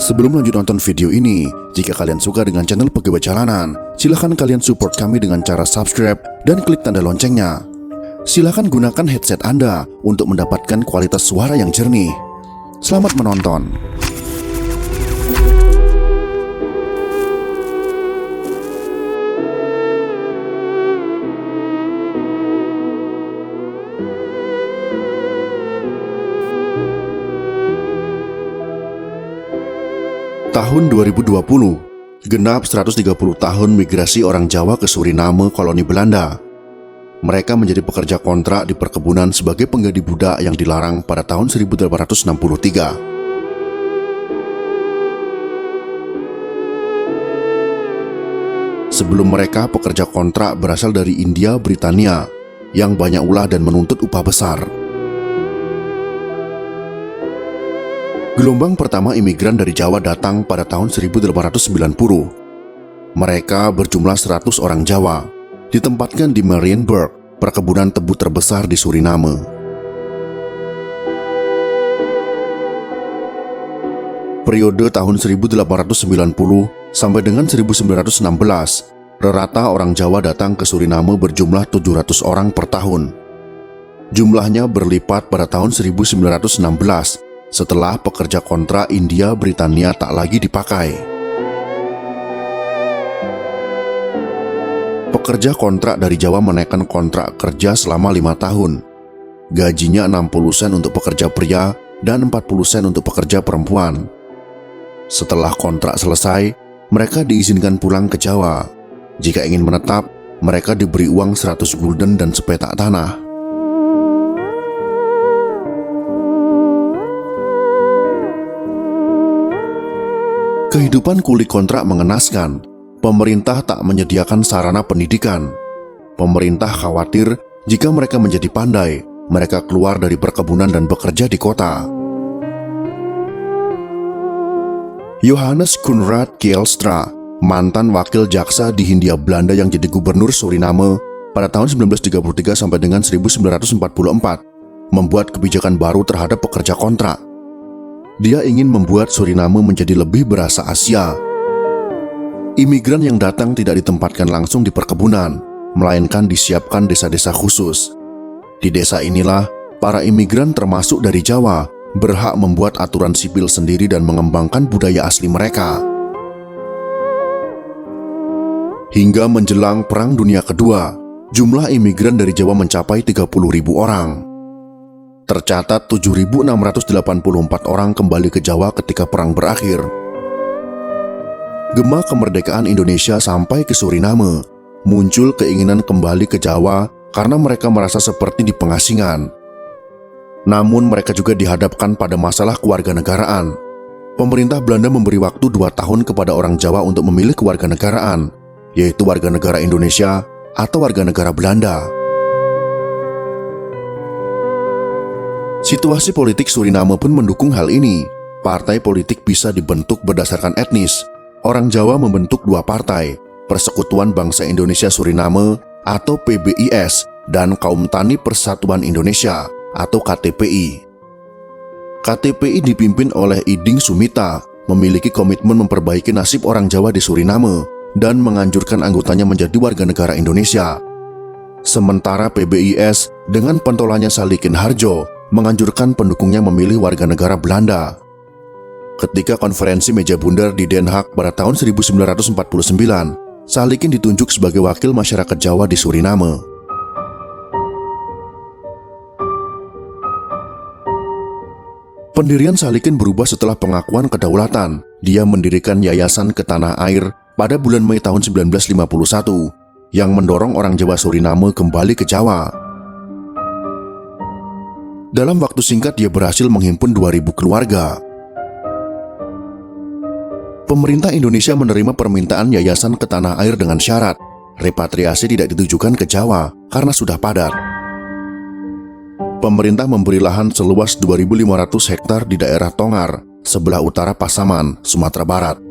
Sebelum lanjut nonton video ini, jika kalian suka dengan channel Pegawai Jalanan, silahkan kalian support kami dengan cara subscribe dan klik tanda loncengnya. Silahkan gunakan headset Anda untuk mendapatkan kualitas suara yang jernih. Selamat menonton. Tahun 2020, genap 130 tahun migrasi orang Jawa ke Suriname, koloni Belanda. Mereka menjadi pekerja kontrak di perkebunan sebagai penggadi budak yang dilarang pada tahun 1863. Sebelum mereka, pekerja kontrak berasal dari India, Britania, yang banyak ulah dan menuntut upah besar. Gelombang pertama imigran dari Jawa datang pada tahun 1890. Mereka berjumlah 100 orang Jawa, ditempatkan di Marienburg, perkebunan tebu terbesar di Suriname. Periode tahun 1890 sampai dengan 1916, rata orang Jawa datang ke Suriname berjumlah 700 orang per tahun. Jumlahnya berlipat pada tahun 1916, setelah pekerja kontrak India Britania tak lagi dipakai. Pekerja kontrak dari Jawa menaikkan kontrak kerja selama 5 tahun. Gajinya 60 sen untuk pekerja pria dan 40 sen untuk pekerja perempuan. Setelah kontrak selesai, mereka diizinkan pulang ke Jawa. Jika ingin menetap, mereka diberi uang 100 gulden dan sepetak tanah. Kehidupan kuli kontrak mengenaskan. Pemerintah tak menyediakan sarana pendidikan. Pemerintah khawatir jika mereka menjadi pandai, mereka keluar dari perkebunan dan bekerja di kota. Johannes Conrad Kielstra, mantan wakil jaksa di Hindia Belanda yang jadi gubernur Suriname pada tahun 1933 sampai dengan 1944, membuat kebijakan baru terhadap pekerja kontrak. Dia ingin membuat Suriname menjadi lebih berasa Asia. Imigran yang datang tidak ditempatkan langsung di perkebunan, melainkan disiapkan desa-desa khusus. Di desa inilah, para imigran termasuk dari Jawa berhak membuat aturan sipil sendiri dan mengembangkan budaya asli mereka. Hingga menjelang Perang Dunia Kedua, jumlah imigran dari Jawa mencapai 30.000 orang. Tercatat 7.684 orang kembali ke Jawa ketika perang berakhir. Gema kemerdekaan Indonesia sampai ke Suriname, muncul keinginan kembali ke Jawa karena mereka merasa seperti di pengasingan. Namun mereka juga dihadapkan pada masalah kewarganegaraan. Pemerintah Belanda memberi waktu 2 tahun kepada orang Jawa untuk memilih kewarganegaraan, yaitu warga negara Indonesia atau warga negara Belanda. Situasi politik Suriname pun mendukung hal ini. Partai politik bisa dibentuk berdasarkan etnis. Orang Jawa membentuk 2 partai, Persekutuan Bangsa Indonesia Suriname atau PBIS dan Kaum Tani Persatuan Indonesia atau KTPI. KTPI dipimpin oleh Iding Sumita, memiliki komitmen memperbaiki nasib orang Jawa di Suriname dan menganjurkan anggotanya menjadi warga negara Indonesia. Sementara PBIS dengan pentolannya Salikin Harjo menganjurkan pendukungnya memilih warga negara Belanda. Ketika konferensi meja bundar di Den Haag pada tahun 1949, Salikin ditunjuk sebagai wakil masyarakat Jawa di Suriname. Pendirian Salikin berubah setelah pengakuan kedaulatan. Dia mendirikan Yayasan Ketanah Air pada bulan Mei tahun 1951 yang mendorong orang Jawa Suriname kembali ke Jawa. Dalam waktu singkat dia berhasil menghimpun 2.000 keluarga. Pemerintah Indonesia menerima permintaan Yayasan Ketanah Air dengan syarat repatriasi tidak ditujukan ke Jawa karena sudah padat. Pemerintah memberi lahan seluas 2.500 hektar di daerah Tongar, sebelah utara Pasaman, Sumatera Barat.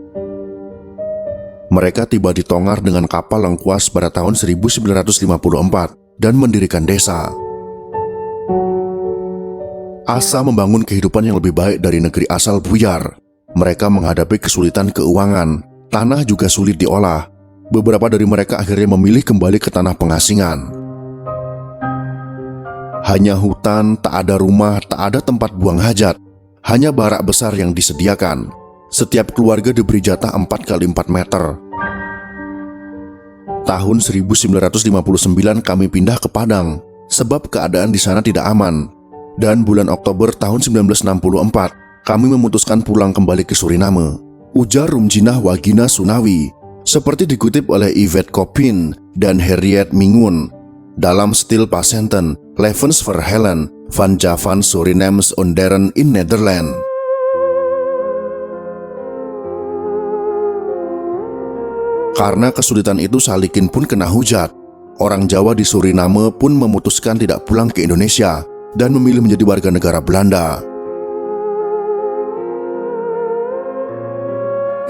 Mereka tiba di Tongar dengan kapal lengkuas pada tahun 1954 dan mendirikan desa. Asa membangun kehidupan yang lebih baik dari negeri asal buyar. Mereka menghadapi kesulitan keuangan, tanah juga sulit diolah. Beberapa dari mereka akhirnya memilih kembali ke tanah pengasingan. Hanya hutan, tak ada rumah, tak ada tempat buang hajat. Hanya barak besar yang disediakan. Setiap keluarga diberi jatah 4 kali 4 meter. Tahun 1959 kami pindah ke Padang, sebab keadaan di sana tidak aman. Dan bulan Oktober tahun 1964, kami memutuskan pulang kembali ke Suriname. Ujar Rumjinah Wagina Sunawi, seperti dikutip oleh Yvette Kopin dan Harriet Mingun dalam Stil Patiënten, Levens Verhalen van Javan Surinames Onderen in Nederland. Karena kesulitan itu, Salikin pun kena hujat. Orang Jawa di Suriname pun memutuskan tidak pulang ke Indonesia dan memilih menjadi warga negara Belanda.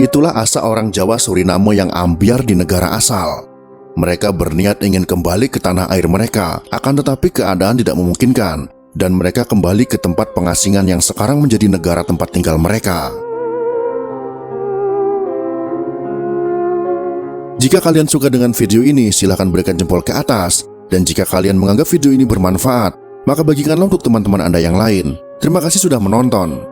Itulah asa orang Jawa Suriname yang ambyar di negara asal. Mereka berniat ingin kembali ke tanah air mereka, akan tetapi keadaan tidak memungkinkan, dan mereka kembali ke tempat pengasingan yang sekarang menjadi negara tempat tinggal mereka. Jika kalian suka dengan video ini, silahkan berikan jempol ke atas. Dan jika kalian menganggap video ini bermanfaat, maka bagikanlah untuk teman-teman Anda yang lain. Terima kasih sudah menonton.